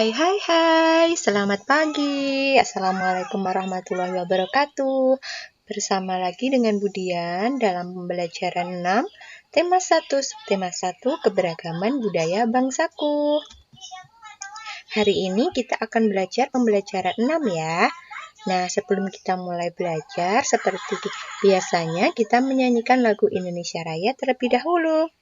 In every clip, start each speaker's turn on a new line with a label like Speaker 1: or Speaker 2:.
Speaker 1: Hai, selamat pagi. Assalamualaikum warahmatullahi wabarakatuh. Bersama lagi dengan Budian dalam pembelajaran 6, tema 1, subtema 1, keberagaman budaya bangsaku. Hari ini kita akan belajar pembelajaran 6 ya. Nah, sebelum kita mulai belajar, seperti biasanya kita menyanyikan lagu Indonesia Raya terlebih dahulu.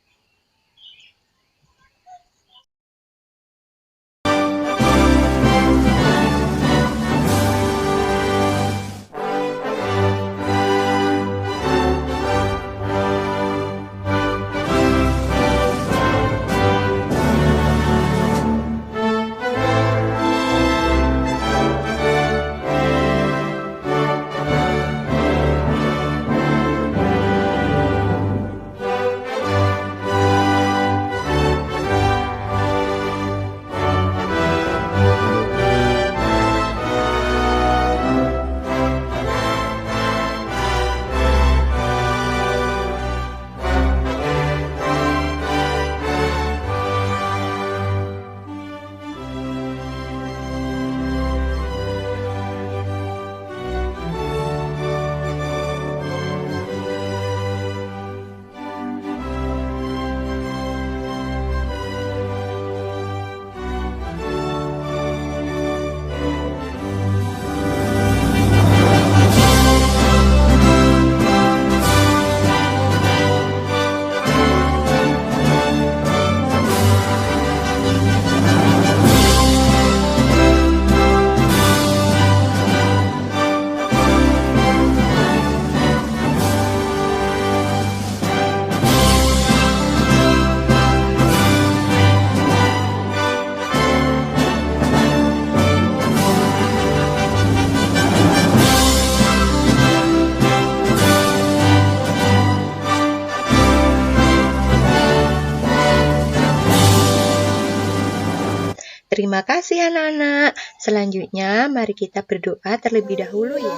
Speaker 1: Terima kasih anak-anak. Selanjutnya mari kita berdoa terlebih dahulu ya.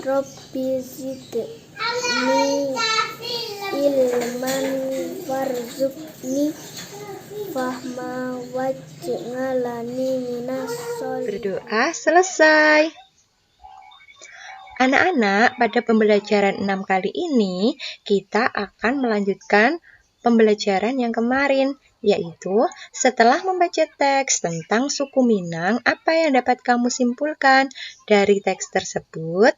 Speaker 2: Rabbi zidni ilman warzuqni fahma waj'alni minas sholihin.
Speaker 1: Berdoa selesai. Anak-anak, pada pembelajaran 6 kali ini kita akan melanjutkan pembelajaran yang kemarin, yaitu setelah membaca teks tentang suku Minang, apa yang dapat kamu simpulkan dari teks tersebut?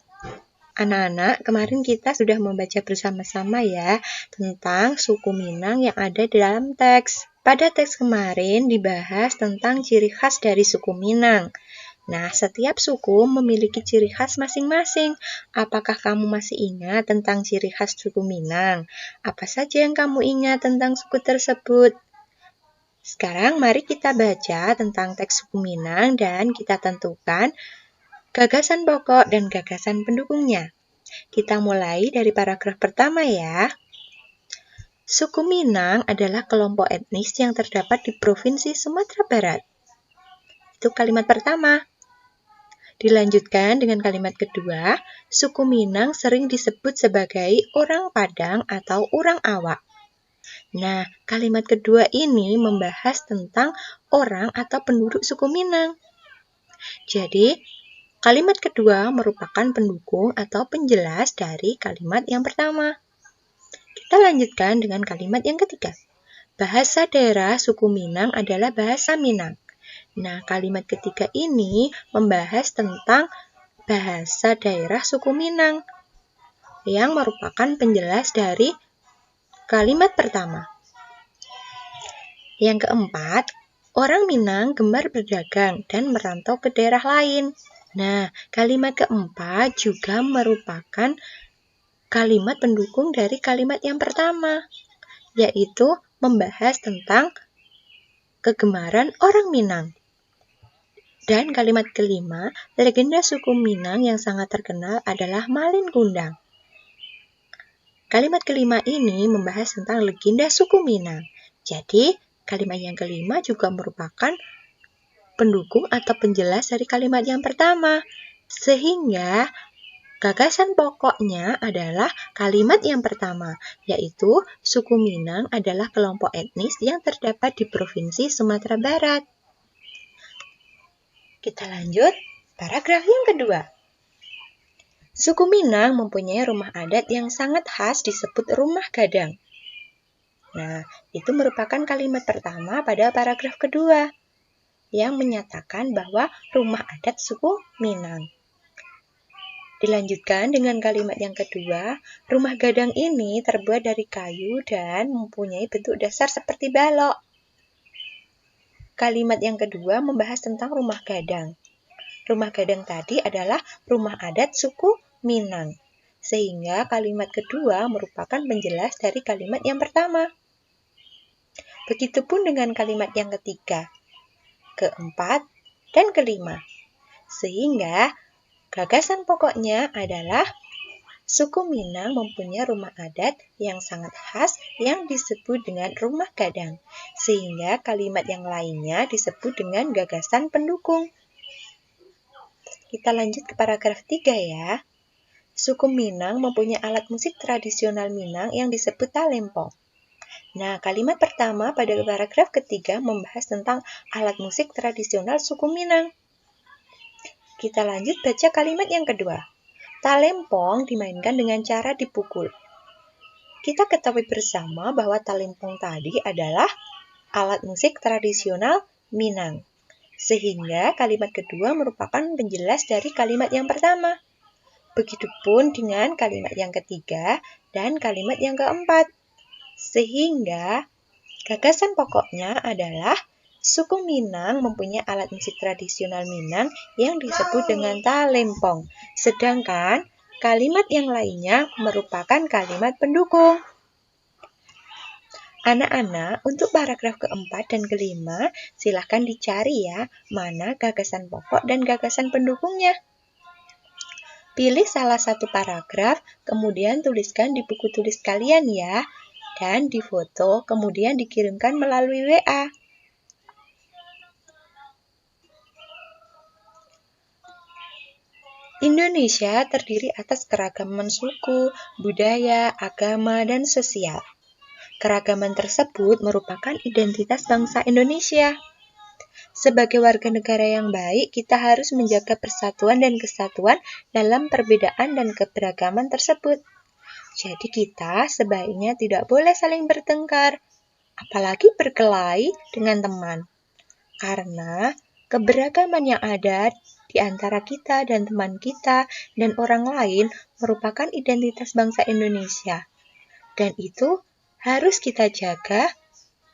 Speaker 1: Anak-anak, kemarin kita sudah membaca bersama-sama ya tentang suku Minang yang ada di dalam teks. Pada teks kemarin dibahas tentang ciri khas dari suku Minang. Nah, setiap suku memiliki ciri khas masing-masing. Apakah kamu masih ingat tentang ciri khas suku Minang? Apa saja yang kamu ingat tentang suku tersebut? Sekarang mari kita baca tentang teks suku Minang dan kita tentukan gagasan pokok dan gagasan pendukungnya. Kita mulai dari paragraf pertama ya. Suku Minang adalah kelompok etnis yang terdapat di Provinsi Sumatera Barat. Itu kalimat pertama. Dilanjutkan dengan kalimat kedua, suku Minang sering disebut sebagai orang Padang atau orang Awak. Nah, kalimat kedua ini membahas tentang orang atau penduduk suku Minang. Jadi, kalimat kedua merupakan pendukung atau penjelas dari kalimat yang pertama. Kita lanjutkan dengan kalimat yang ketiga. Bahasa daerah suku Minang adalah bahasa Minang. Nah, kalimat ketiga ini membahas tentang bahasa daerah suku Minang yang merupakan penjelas dari kalimat pertama. Yang keempat, orang Minang gemar berdagang dan merantau ke daerah lain. Nah, kalimat keempat juga merupakan kalimat pendukung dari kalimat yang pertama, yaitu membahas tentang kegemaran orang Minang. Dan kalimat kelima, legenda suku Minang yang sangat terkenal adalah Malin Kundang. Kalimat kelima ini membahas tentang legenda suku Minang. Jadi, kalimat yang kelima juga merupakan pendukung atau penjelas dari kalimat yang pertama. Sehingga Gagasan pokoknya adalah kalimat yang pertama, yaitu suku Minang adalah kelompok etnis yang terdapat di Provinsi Sumatera Barat. Kita lanjut, paragraf yang kedua. Suku Minang mempunyai rumah adat yang sangat khas disebut rumah gadang. Nah, itu merupakan kalimat pertama pada paragraf kedua, yang menyatakan bahwa rumah adat suku Minang. Dilanjutkan dengan kalimat yang kedua, rumah gadang ini terbuat dari kayu dan mempunyai bentuk dasar seperti balok. Kalimat yang kedua membahas tentang rumah gadang. Rumah gadang tadi adalah rumah adat suku Minang, sehingga kalimat kedua merupakan penjelas dari kalimat yang pertama. Begitupun dengan kalimat yang ketiga, keempat, dan kelima. Sehingga gagasan pokoknya adalah suku Minang mempunyai rumah adat yang sangat khas yang disebut dengan rumah gadang, sehingga kalimat yang lainnya disebut dengan gagasan pendukung. Kita lanjut ke paragraf 3 ya. Suku Minang mempunyai alat musik tradisional Minang yang disebut talempong. Nah, kalimat pertama pada paragraf ketiga membahas tentang alat musik tradisional suku Minang. Kita lanjut baca kalimat yang kedua. Talempong dimainkan dengan cara dipukul. Kita ketahui bersama bahwa talempong tadi adalah alat musik tradisional Minang. Sehingga kalimat kedua merupakan penjelas dari kalimat yang pertama. Begitupun dengan kalimat yang ketiga dan kalimat yang keempat. Sehingga gagasan pokoknya adalah suku Minang mempunyai alat musik tradisional Minang yang disebut dengan talempong. Sedangkan kalimat yang lainnya merupakan kalimat pendukung. Anak-anak, untuk paragraf keempat dan kelima, silahkan dicari ya, mana gagasan pokok dan gagasan pendukungnya. Pilih salah satu paragraf, kemudian tuliskan di buku tulis kalian ya, dan difoto, kemudian dikirimkan melalui WA. Indonesia terdiri atas keragaman suku, budaya, agama, dan sosial. Keragaman tersebut merupakan identitas bangsa Indonesia. Sebagai warga negara yang baik, kita harus menjaga persatuan dan kesatuan dalam perbedaan dan keberagaman tersebut. Jadi kita sebaiknya tidak boleh saling bertengkar, apalagi berkelahi dengan teman. Karena keberagaman yang ada di antara kita dan teman kita dan orang lain merupakan identitas bangsa Indonesia. Dan itu harus kita jaga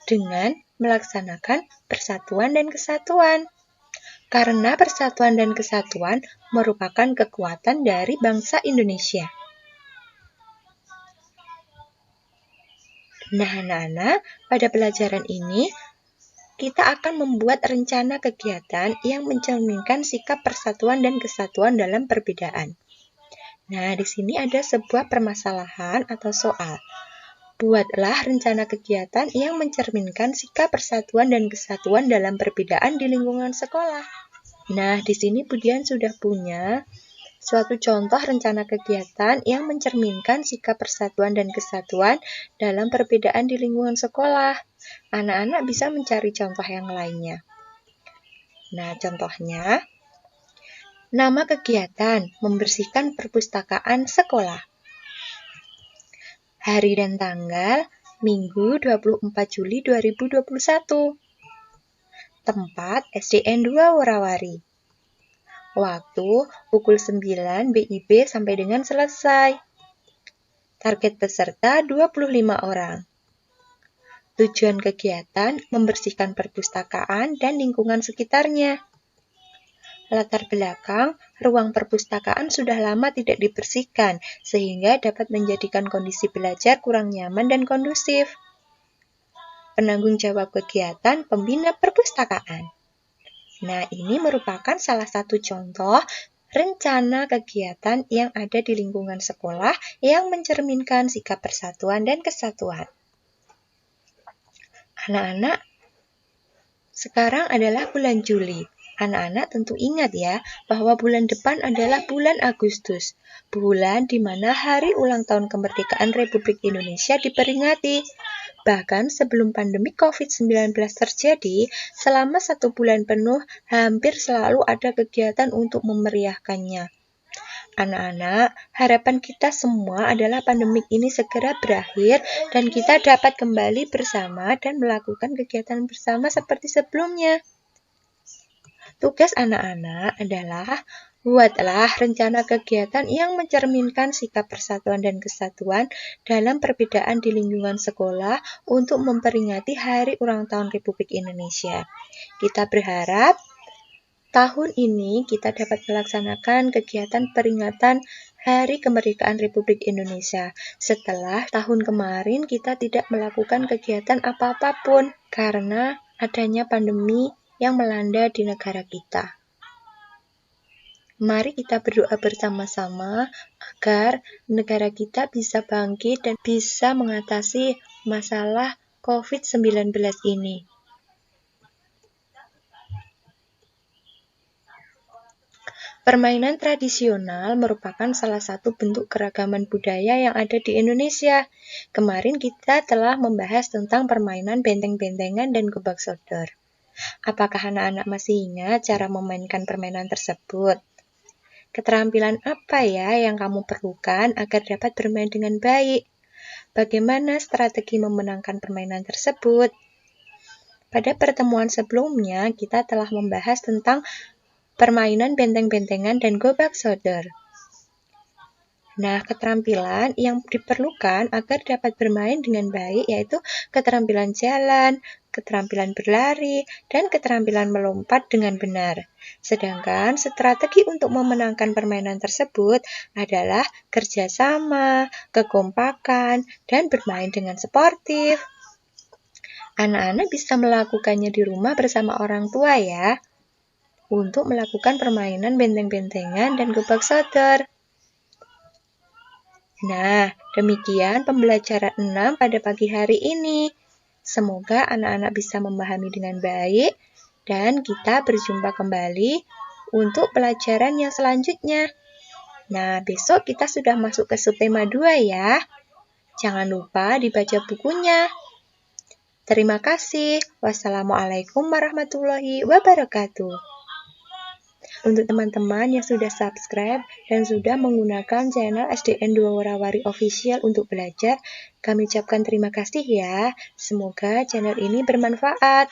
Speaker 1: dengan melaksanakan persatuan dan kesatuan. Karena persatuan dan kesatuan merupakan kekuatan dari bangsa Indonesia. Nah, anak-anak, pada pelajaran ini kita akan membuat rencana kegiatan yang mencerminkan sikap persatuan dan kesatuan dalam perbedaan. Nah, di sini ada sebuah permasalahan atau soal. Buatlah rencana kegiatan yang mencerminkan sikap persatuan dan kesatuan dalam perbedaan di lingkungan sekolah. Nah, di sini Budian sudah punya suatu contoh rencana kegiatan yang mencerminkan sikap persatuan dan kesatuan dalam perbedaan di lingkungan sekolah. Anak-anak bisa mencari contoh yang lainnya. Nah, contohnya, nama kegiatan membersihkan perpustakaan sekolah. Hari dan tanggal, Minggu 24 Juli 2021. Tempat, SDN 2 Worawari. Waktu, pukul 9 BIP sampai dengan selesai. Target peserta 25 orang. Tujuan kegiatan, membersihkan perpustakaan dan lingkungan sekitarnya. Latar belakang, ruang perpustakaan sudah lama tidak dibersihkan, sehingga dapat menjadikan kondisi belajar kurang nyaman dan kondusif. Penanggung jawab kegiatan, pembina perpustakaan. Nah, ini merupakan salah satu contoh rencana kegiatan yang ada di lingkungan sekolah yang mencerminkan sikap persatuan dan kesatuan. Anak-anak, sekarang adalah bulan Juli. Anak-anak tentu ingat ya, bahwa bulan depan adalah bulan Agustus, bulan di mana hari ulang tahun kemerdekaan Republik Indonesia diperingati. Bahkan sebelum pandemi COVID-19 terjadi, selama 1 bulan penuh hampir selalu ada kegiatan untuk memeriahkannya. Anak-anak, harapan kita semua adalah pandemik ini segera berakhir dan kita dapat kembali bersama dan melakukan kegiatan bersama seperti sebelumnya. Tugas anak-anak adalah buatlah rencana kegiatan yang mencerminkan sikap persatuan dan kesatuan dalam perbedaan di lingkungan sekolah untuk memperingati Hari Ulang Tahun Republik Indonesia. Kita berharap tahun ini kita dapat melaksanakan kegiatan peringatan Hari Kemerdekaan Republik Indonesia. Setelah tahun kemarin kita tidak melakukan kegiatan apa-apa pun karena adanya pandemi yang melanda di negara kita. Mari kita berdoa bersama-sama agar negara kita bisa bangkit dan bisa mengatasi masalah COVID-19 ini. Permainan tradisional merupakan salah satu bentuk keragaman budaya yang ada di Indonesia. Kemarin kita telah membahas tentang permainan benteng-bentengan dan gobak sodor. Apakah anak-anak masih ingat cara memainkan permainan tersebut? Keterampilan apa ya yang kamu perlukan agar dapat bermain dengan baik? Bagaimana strategi memenangkan permainan tersebut? Pada pertemuan sebelumnya, kita telah membahas tentang permainan benteng-bentengan dan gobak sodor. Nah, keterampilan yang diperlukan agar dapat bermain dengan baik yaitu keterampilan jalan, keterampilan berlari, dan keterampilan melompat dengan benar. Sedangkan strategi untuk memenangkan permainan tersebut adalah kerjasama, kekompakan, dan bermain dengan sportif. Anak-anak bisa melakukannya di rumah bersama orang tua ya, untuk melakukan permainan benteng-bentengan dan gobak sodor. Nah, demikian pembelajaran 6 pada pagi hari ini. Semoga anak-anak bisa memahami dengan baik dan kita berjumpa kembali untuk pelajaran yang selanjutnya. Nah, besok kita sudah masuk ke subtema 2 ya. Jangan lupa dibaca bukunya. Terima kasih. Wassalamualaikum warahmatullahi wabarakatuh. Untuk teman-teman yang sudah subscribe dan sudah menggunakan channel SDN 2 Warawari Official untuk belajar, kami ucapkan terima kasih ya. Semoga channel ini bermanfaat.